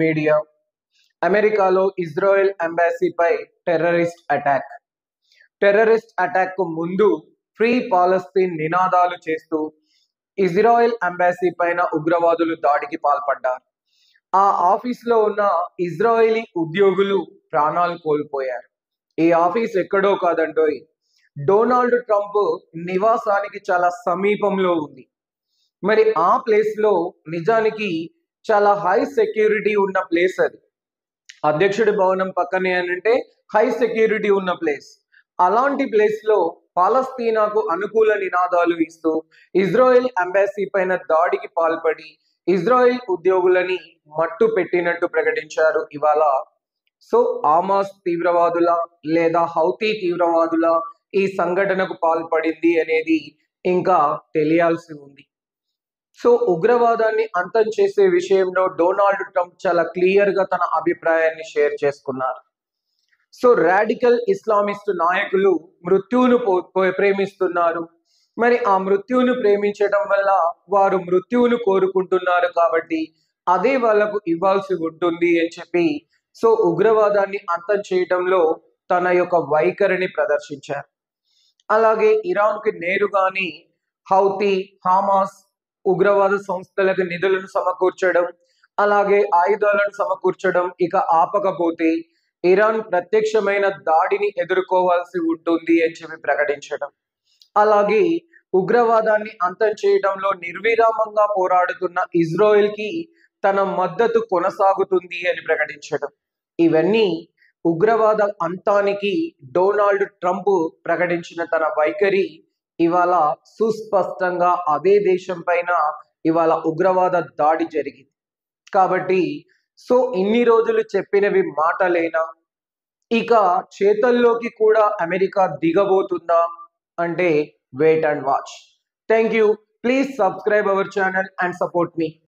Media అమెరికాలో Israel ఎంబాసీపై terrorist attack కు ముందు ఫ్రీ పాలస్తీన్ నినాదాలు చేస్తూ ఇజ్రాయెల్ ఎంబాసీ పైన ఉగ్రవాదులు దాడికి పాల్పడ్డారు. ఆ ఆఫీస్లో ఉన్న ఇజ్రాయేలీ ఉద్యోగులు ప్రాణాలు కోల్పోయారు. ఈ ఆఫీస్ ఎక్కడో కాదండోయ్, డొనాల్డ్ ట్రంప్ నివాసానికి చాలా సమీపంలో ఉంది. మరి ఆ ప్లేస్ లో నిజానికి చాలా హై సెక్యూరిటీ ఉన్న ప్లేస్ అది. అధ్యక్షుడి భవనం పక్కనే అంటే హై సెక్యూరిటీ ఉన్న ప్లేస్. అలాంటి ప్లేస్ లో పాలస్తీనాకు అనుకూల నినాదాలు ఇస్తూ ఇజ్రాయెల్ ఎంబాసీ పైన దాడికి పాల్పడి ఇజ్రాయెల్ ఉద్యోగులని మట్టు పెట్టినట్టు ప్రకటించారు ఇవాళ. సో హమాస్ తీవ్రవాదుల లేదా హౌతీ తీవ్రవాదుల ఈ సంఘటనకు పాల్పడింది అనేది ఇంకా తెలియాల్సి ఉంది. సో ఉగ్రవాదాన్ని అంతం చేసే విషయంలో డొనాల్డ్ ట్రంప్ చాలా క్లియర్ గా తన అభిప్రాయాన్ని షేర్ చేసుకున్నారు. సో రాడికల్ ఇస్లామిస్ట్ నాయకులు మృత్యువును ప్రేమిస్తున్నారు. మరి ఆ మృత్యువును ప్రేమించడం వల్ల వారు మృత్యువును కోరుకుంటున్నారు కాబట్టి అదే వాళ్లకు ఇవ్వాల్సి ఉంటుంది అని చెప్పి సో ఉగ్రవాదాన్ని అంతం చేయడంలో తన యొక్క వైఖరిని ప్రదర్శించారు. అలాగే ఇరాన్కి నేరుగాని హౌతీ హమాస్ ఉగ్రవాద సంస్థలకు నిధులను సమకూర్చడం, అలాగే ఆయుధాలను సమకూర్చడం ఇక ఆపకపోతే ఇరాన్ ప్రత్యక్షమైన దాడిని ఎదుర్కోవాల్సి ఉంటుంది అని చెప్పి ప్రకటించడం, అలాగే ఉగ్రవాదాన్ని అంతం చేయడంలో నిర్విరామంగా పోరాడుతున్న ఇజ్రాయెల్ కి తన మద్దతు కొనసాగుతుంది అని ప్రకటించడం, ఇవన్నీ ఉగ్రవాద అంతానికి డొనాల్డ్ ట్రంప్ ప్రకటించిన తన వైఖరి ఇవాళ సుస్పష్టంగా అదే దేశం పైన ఇవాళ ఉగ్రవాద దాడి జరిగింది. కాబట్టి సో ఇన్ని రోజులు చెప్పినవి మాటలేనా, ఇక చేతల్లోకి కూడా అమెరికా దిగబోతుందా అంటే wait and watch. Thank you. Please subscribe our channel and support me.